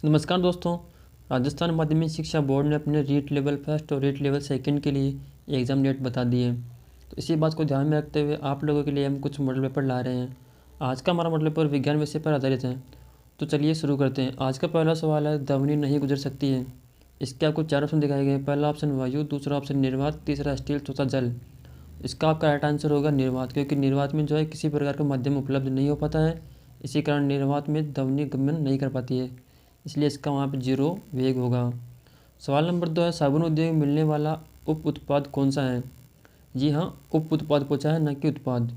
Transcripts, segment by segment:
नमस्कार दोस्तों। राजस्थान माध्यमिक शिक्षा बोर्ड ने अपने रीट लेवल फर्स्ट और रीट लेवल सेकंड के लिए एग्ज़ाम डेट बता दी है। तो इसी बात को ध्यान में रखते हुए आप लोगों के लिए हम कुछ मॉडल पेपर ला रहे हैं। आज का हमारा मॉडल पेपर विज्ञान विषय पर आधारित है। तो चलिए शुरू करते हैं। आज का पहला सवाल है, ध्वनि नहीं गुजर सकती है। इसके आपको 4 ऑप्शन दिखाए गए हैं। पहला ऑप्शन वायु, दूसरा ऑप्शन निर्वात, तीसरा स्टील, चौथा जल। इसका आपका राइट आंसर होगा निर्वात, क्योंकि निर्वात में जो है किसी प्रकार का माध्यम उपलब्ध नहीं हो पाता है। इसी कारण निर्वात में ध्वनि गमन नहीं कर पाती है, इसलिए इसका वहाँ पे 0 वेग होगा। सवाल नंबर 2 है, साबुन उद्योग में मिलने वाला उप उत्पाद कौन सा है। जी हाँ, उप उत्पाद पूछा है, न कि उत्पाद।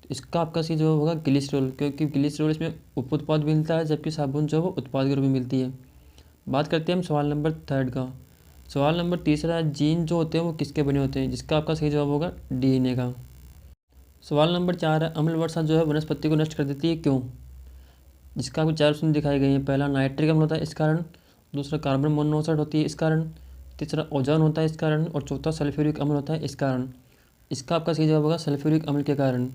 तो इसका आपका सही जवाब होगा ग्लिसरॉल, क्योंकि ग्लिसरॉल इसमें उप उत्पाद मिलता है, जबकि साबुन जो है वो उत्पाद के रूप में मिलती है। बात करते हैं हम सवाल नंबर 3 का। सवाल नंबर 3 है, जीन जो होते हैं वो किसके बने होते हैं। जिसका आपका सही जवाब होगा DNA का। सवाल नंबर 4 है, अम्ल वर्षा जो है वनस्पति को नष्ट कर देती है, क्यों। जिसका आपको 4 ऑप्शन दिखाए गए हैं। पहला नाइट्रिक अम्ल होता है, इस कारण। दूसरा कार्बन मोनोऑक्साइड होती है, इस कारण। तीसरा ओजोन होता है, इस कारण। और चौथा सल्फ्यूरिक अम्ल होता है, इस कारण। इसका आपका सही जवाब होगा सल्फ्यूरिक अम्ल के कारण,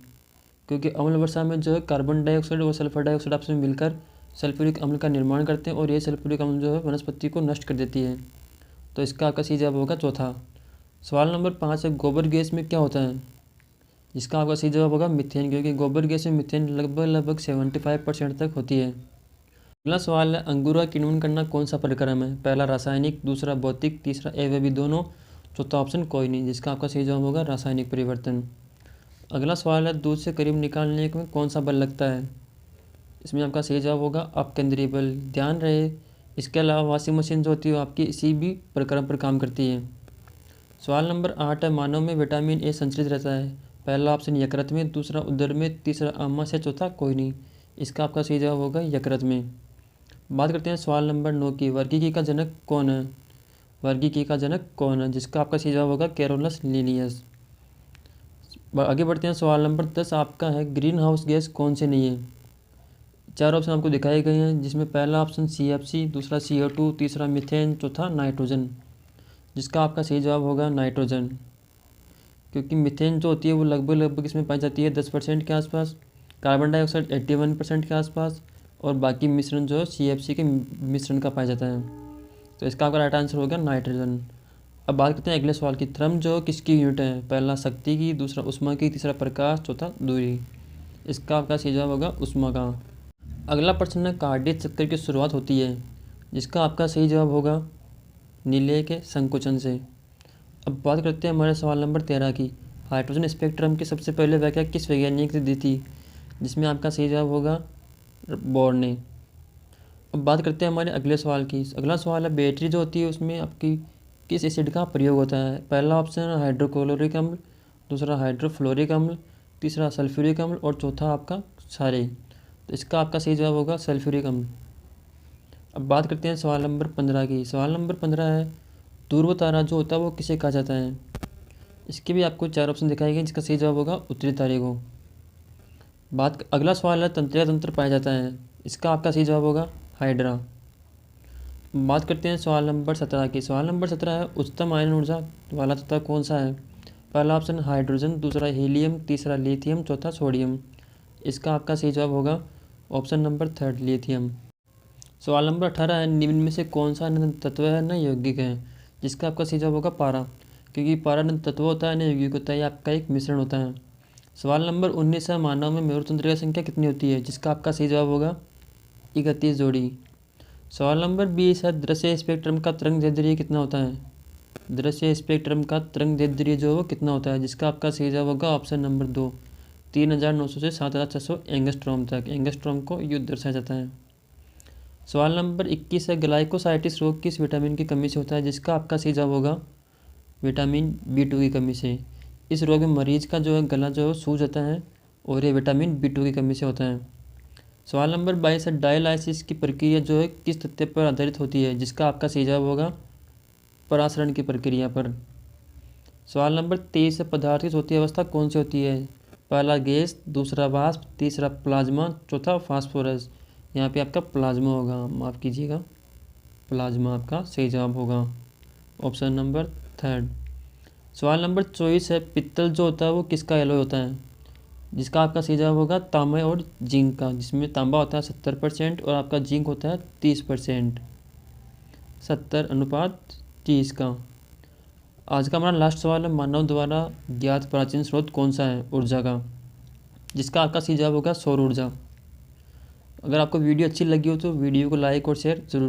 क्योंकि अम्ल वर्षा में जो है कार्बन डाइऑक्साइड और सल्फर डाइऑक्साइड आपस में मिलकर सल्फ्यूरिक अम्ल का निर्माण करते हैं, और ये सल्फ्यूरिक अम्ल जो है वनस्पति को नष्ट कर देती है। तो इसका आपका सही जवाब होगा चौथा। सवाल नंबर 5 है, गोबर गैस में क्या होता है। जिसका आपका सही जवाब होगा मीथेन, क्योंकि गोबर गैस में मीथेन लगभग 75% तक होती है। अगला सवाल है, अंगूर का किण्वन करना कौन सा परिक्रम है। पहला रासायनिक, दूसरा भौतिक, तीसरा एवं भी दोनों, चौथा ऑप्शन कोई नहीं। जिसका आपका सही जवाब होगा रासायनिक परिवर्तन। अगला सवाल है, दूध से करीब निकालने में कौन सा बल लगता है। इसमें आपका सही जवाब होगा अपकेंद्रीय बल। ध्यान रहे, इसके अलावा वॉशिंग मशीन जो होती है वो आपकी इसी भी प्रक्रम पर काम करती है। सवाल नंबर 8 है, मानव में विटामिन ए संचरित रहता है। पहला ऑप्शन यकृत में, दूसरा उदर में, तीसरा आमाशय, चौथा कोई नहीं। इसका आपका सही जवाब होगा यकृत में। बात करते हैं सवाल नंबर 9 की, वर्गीकी का जनक कौन है। वर्गीकी का जनक कौन है। जिसका आपका सही जवाब होगा कैरोलस लिनियस। आगे बढ़ते हैं। सवाल नंबर 10 आपका है, ग्रीन हाउस गैस कौन से नहीं है। 4 ऑप्शन आपको दिखाए गए हैं, जिसमें पहला ऑप्शन CFC, दूसरा CO2, तीसरा मीथेन, चौथा नाइट्रोजन। जिसका आपका सही जवाब होगा नाइट्रोजन, क्योंकि मीथेन जो होती है वो लगभग इसमें पाई जाती है 10% के आसपास, कार्बन डाइऑक्साइड 81% के आसपास, और बाकी मिश्रण जो है CFC के मिश्रण का पाया जाता है। तो इसका आपका राइट आंसर होगा नाइट्रोजन। अब बात करते हैं अगले सवाल की। थर्म जो किसकी यूनिट है। पहला शक्ति की, दूसरा उष्मा की, तीसरा प्रकाश, चौथा दूरी। इसका आपका सही जवाब होगा उष्मा का। अगला प्रश्न है, कार्डियक चक्कर की शुरुआत होती है। जिसका आपका सही जवाब होगा नीले के संकुचन से। अब बात करते हैं हमारे सवाल नंबर 13 की। हाइड्रोजन स्पेक्ट्रम की सबसे पहले व्याख्या किस वैज्ञानिक ने दी थी। जिसमें आपका सही जवाब होगा बोर ने। अब बात करते हैं हमारे अगले सवाल की। अगला सवाल है, बैटरी जो होती है उसमें आपकी किस एसिड का प्रयोग होता है। पहला ऑप्शन है हाइड्रोक्लोरिक अम्ल, दूसरा हाइड्रोफ्लोरिक अम्ल, तीसरा सल्फ्यूरिक अम्ल, और चौथा आपका क्षारीय। तो इसका आपका सही जवाब होगा सल्फ्यूरिक अम्ल। अब बात करते हैं सवाल नंबर 15 की। सवाल नंबर 15 है, ध्रुव तारा जो होता है वो किसे कहा जाता है। इसके भी आपको 4 ऑप्शन दिखाए गए, जिसका सही जवाब होगा उत्तरी तारे को। अगला सवाल है, तंत्रिका तंत्र पाया जाता है। इसका आपका सही जवाब होगा हाइड्रा। बात करते हैं सवाल नंबर 17 की। सवाल नंबर 17 है, उच्चतम आयन ऊर्जा वाला तत्व कौन सा है। पहला ऑप्शन हाइड्रोजन, दूसरा हीलियम, तीसरा लिथियम, चौथा सोडियम। इसका आपका सही जवाब होगा ऑप्शन नंबर 3 लिथियम। सवाल नंबर 18 है, निम्न में से कौन सा अनंत तत्व है न यौगिक है। जिसका आपका सही जवाब होगा पारा, क्योंकि पारा अनंत तत्व होता है न यौगिक होता है, ये आपका एक मिश्रण होता है। सवाल नंबर 19 है, मानव में मेरुतंत्र की संख्या कितनी होती है। जिसका आपका सही जवाब होगा 31 जोड़ी। सवाल नंबर 20 है, दृश्य स्पेक्ट्रम का तरंग दैर्ध्य कितना होता है। दृश्य स्पेक्ट्रम का तरंग दैर्ध्य जो है वो कितना होता है। जिसका आपका सही जवाब होगा ऑप्शन नंबर 2, 3900 से 7600 एंगस्ट्रॉम तक। एंगस्ट्रॉम को युद्ध दर्शाया जाता है। सवाल नंबर 21 है, ग्लाइकोसाइटिस रोग किस विटामिन की कमी से होता है। जिसका आपका सही जवाब होगा विटामिन B2 की कमी से। इस रोग में मरीज का जो है गला जो है सूज जाता है, और ये विटामिन B2 की कमी से होता है। सवाल नंबर 22 है, डायलाइसिस की प्रक्रिया जो है किस तथ्य पर आधारित होती है। जिसका आपका सही जवाब होगा परासरण की प्रक्रिया पर। सवाल नंबर 23 है, पदार्थ की चौथी अवस्था कौन सी होती है। पहला गैस, दूसरा वाष्प, तीसरा प्लाज्मा, चौथा फास्फोरस। यहाँ पे आपका प्लाज्मा होगा, माफ़ कीजिएगा, प्लाज्मा आपका सही जवाब होगा ऑप्शन नंबर 3। सवाल नंबर 24 है, पित्तल जो होता है वो किसका एलॉय होता है। जिसका आपका सही जवाब होगा तांबे और जिंक का, जिसमें तांबा होता है 70% और आपका जिंक होता है 30%। 70:30 का। आज का हमारा लास्ट सवाल है, मानव द्वारा ज्ञात प्राचीन स्रोत कौन सा है ऊर्जा का, जिसका आपका सही जवाब होगा सौर ऊर्जा। अगर आपको वीडियो अच्छी लगी हो तो वीडियो को लाइक और शेयर जरूर।